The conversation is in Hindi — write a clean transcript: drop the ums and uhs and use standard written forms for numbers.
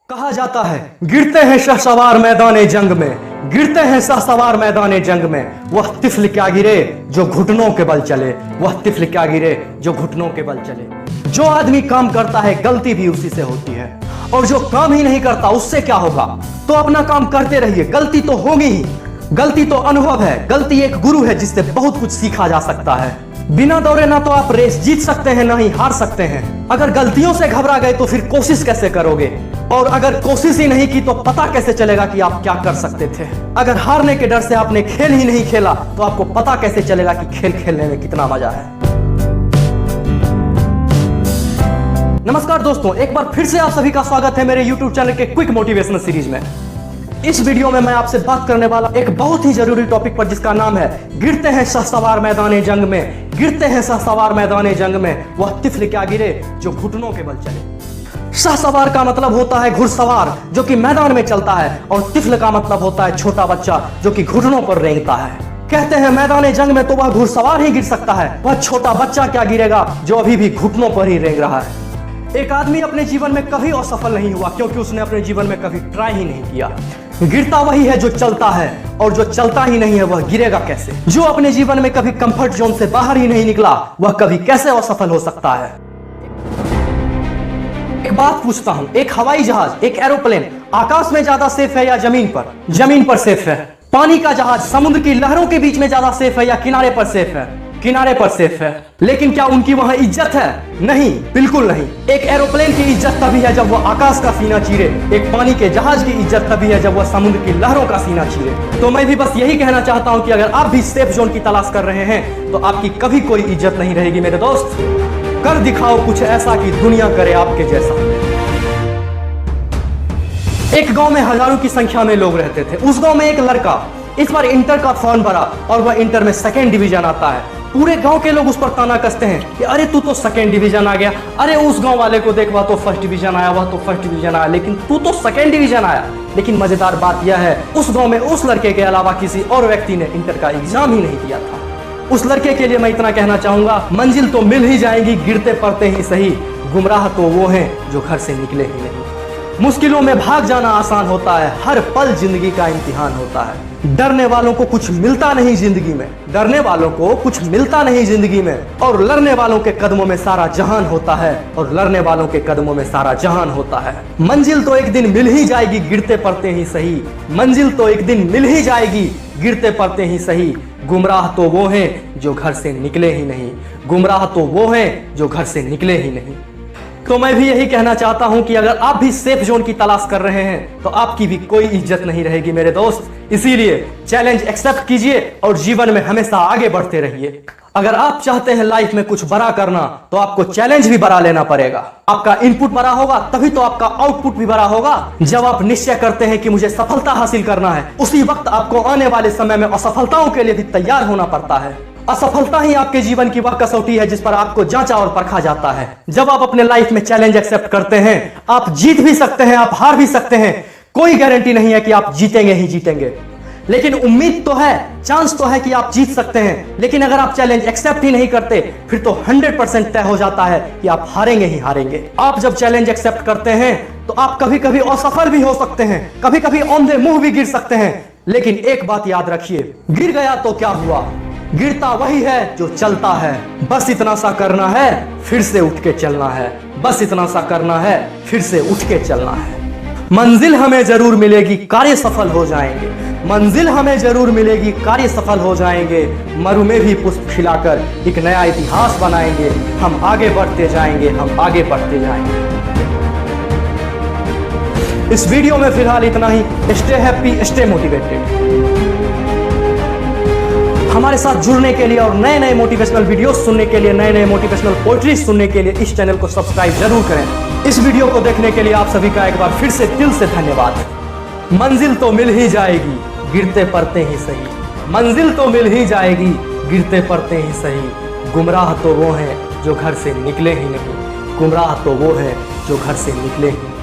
कहा जाता है गिरते हैं शहसवार मैदाने जंग में, गिरते हैं शहसवार मैदाने जंग में, वह तिफल क्या गिरे जो घुटनों के बल चले, वह तिफल क्या गिरे जो घुटनों के बल चले। जो आदमी काम करता है गलती भी उसी से होती है, और जो काम ही नहीं करता उससे क्या होगा। तो अपना काम करते रहिए, गलती तो होगी ही। गलती तो अनुभव है, गलती एक गुरु है जिससे बहुत कुछ सीखा जा सकता है। बिना दौड़े ना तो आप रेस जीत सकते हैं ना ही हार सकते हैं। अगर गलतियों से घबरा गए तो फिर कोशिश कैसे करोगे, और अगर कोशिश ही नहीं की तो पता कैसे चलेगा कि आप क्या कर सकते थे। अगर हारने के डर से आपने खेल ही नहीं खेला तो आपको पता कैसे चलेगा कि खेल खेलने में कितना मजा है। नमस्कार दोस्तों, एक बार फिर से आप सभी का स्वागत है मेरे YouTube चैनल के क्विक मोटिवेशनल सीरीज में। इस वीडियो में मैं आपसे बात करने वाला एक बहुत ही जरूरी टॉपिक पर, जिसका नाम है गिरते हैं शहसवार मैदाने जंग में, गिरते हैं शहसवार मैदाने जंग में, वह तिफल क्या गिरे जो घुटनों के बल चले। शहसवार का मतलब होता है घुड़सवार जो कि मैदान में चलता है, और तिफल का मतलब होता है छोटा बच्चा जो कि घुटनों पर रेंगता है। कहते हैं मैदाने जंग में तो वह घुड़सवार ही गिर सकता है, वह छोटा बच्चा क्या गिरेगा जो अभी भी घुटनों पर ही रेंग रहा है। एक आदमी अपने जीवन में कभी असफल नहीं हुआ क्योंकि उसने अपने जीवन में कभी ट्राई ही नहीं किया। गिरता वही है जो चलता है, और जो चलता ही नहीं है वह गिरेगा कैसे। जो अपने जीवन में कभी कंफर्ट जोन से बाहर ही नहीं निकला वह कभी कैसे असफल हो सकता है। एक बात पूछता हूं, एक हवाई जहाज, एक एरोप्लेन आकाश में ज्यादा सेफ है या जमीन पर? जमीन पर सेफ है। पानी का जहाज समुद्र की लहरों के बीच में ज्यादा सेफ है या किनारे पर सेफ है? किनारे पर सेफ है। लेकिन क्या उनकी वहां इज्जत है? नहीं, बिल्कुल नहीं। एक एरोप्लेन की इज्जत तभी है जब वह आकाश का सीना चीरे, एक पानी के जहाज की इज्जत तभी है जब वह समुद्र की लहरों का सीना चीरे। तो मैं भी बस यही कहना चाहता हूं कि अगर आप भी सेफ जोन की तलाश कर रहे हैं तो आपकी कभी कोई इज्जत नहीं रहेगी मेरे दोस्त। कर दिखाओ कुछ ऐसा कि दुनिया करे आपके जैसा। एक गांव में हजारों की संख्या में लोग रहते थे। उस गांव में एक लड़का इस बार इंटर का फॉर्म भरा और वह इंटर में 2nd डिवीजन आता है। पूरे गांव के लोग उस पर ताना कसते हैं कि अरे तू तो 2nd डिवीजन आ गया, अरे उस गांव वाले को देख, वह तो 1st डिवीजन आया, वह तो 1st डिवीजन आया, लेकिन तू तो 2nd डिवीजन आया। लेकिन मजेदार बात यह है, उस गांव में उस लड़के के अलावा किसी और व्यक्ति ने इंटर का एग्जाम ही नहीं दिया था। उस लड़के के लिए मैं इतना कहना चाहूंगा, मंजिल तो मिल ही जाएगी गिरते पड़ते ही सही, गुमराह तो वो हैं जो घर से निकले ही नहीं। मुश्किलों में भाग जाना आसान होता है, हर पल जिंदगी का इम्तिहान होता है। डरने वालों को कुछ मिलता नहीं जिंदगी में, डरने वालों को कुछ मिलता नहीं जिंदगी में, और लड़ने वालों के कदमों में सारा जहान होता है, और लड़ने वालों के कदमों में सारा जहान होता है। मंजिल तो एक दिन मिल ही जाएगी गिरते पड़ते ही सही, मंजिल तो एक दिन मिल ही जाएगी गिरते पड़ते ही सही, गुमराह तो वो हैं जो घर से निकले ही नहीं, गुमराह तो वो हैं जो घर से निकले ही नहीं। तो मैं भी यही कहना चाहता हूं कि अगर आप भी सेफ जोन की तलाश कर रहे हैं तो आपकी भी कोई इज्जत नहीं रहेगी मेरे दोस्त। इसीलिए चैलेंज एक्सेप्ट कीजिए और जीवन में हमेशा आगे बढ़ते रहिए। अगर आप चाहते हैं लाइफ में कुछ बड़ा करना तो आपको चैलेंज भी बड़ा लेना पड़ेगा। आपका इनपुट बड़ा होगा तभी तो आपका आउटपुट भी बड़ा होगा। जब आप निश्चय करते हैं कि मुझे सफलता हासिल करना है, उसी वक्त आपको आने वाले समय में असफलताओं के लिए भी तैयार होना पड़ता है। असफलता ही आपके जीवन की वह कसौटी है जिस पर आपको जांचा और परखा जाता है। जब आप अपने लाइफ में चैलेंज एक्सेप्ट करते हैं, आप जीत भी सकते हैं, आप हार भी सकते हैं। कोई गारंटी नहीं है कि आप जीतेंगे ही जीतेंगे, लेकिन उम्मीद तो है, चांस तो है कि आप जीत सकते हैं। लेकिन अगर आप चैलेंज एक्सेप्ट ही नहीं करते फिर तो 100% तय हो जाता है कि आप हारेंगे ही हारेंगे। आप जब चैलेंज एक्सेप्ट करते हैं तो आप कभी कभी असफल भी हो सकते हैं, कभी कभी ऑन द मूव भी गिर सकते हैं। लेकिन एक बात याद रखिए, गिर गया तो क्या हुआ, गिरता वही है जो चलता है। बस इतना सा करना है, फिर से उठ के चलना है, बस इतना सा करना है, फिर से उठ के चलना है। मंजिल हमें जरूर मिलेगी, कार्य सफल हो जाएंगे, मंजिल हमें जरूर मिलेगी, कार्य सफल हो जाएंगे। मरु में भी पुष्प खिलाकर एक नया इतिहास बनाएंगे। हम आगे बढ़ते जाएंगे, हम आगे बढ़ते जाएंगे। इस वीडियो में फिलहाल इतना ही। Stay happy, stay motivated. हमारे साथ जुड़ने के लिए और नए नए मोटिवेशनल वीडियोस सुनने के लिए, नए नए मोटिवेशनल पोएट्री सुनने के लिए इस चैनल को सब्सक्राइब जरूर करें। इस वीडियो को देखने के लिए आप सभी का एक बार फिर से दिल से धन्यवाद। मंजिल तो मिल ही जाएगी गिरते पड़ते ही सही, मंजिल तो मिल ही जाएगी गिरते पड़ते ही सही, गुमराह तो वो हैं जो घर से निकले ही नहीं, गुमराह तो वो हैं जो घर से निकले ही नहीं।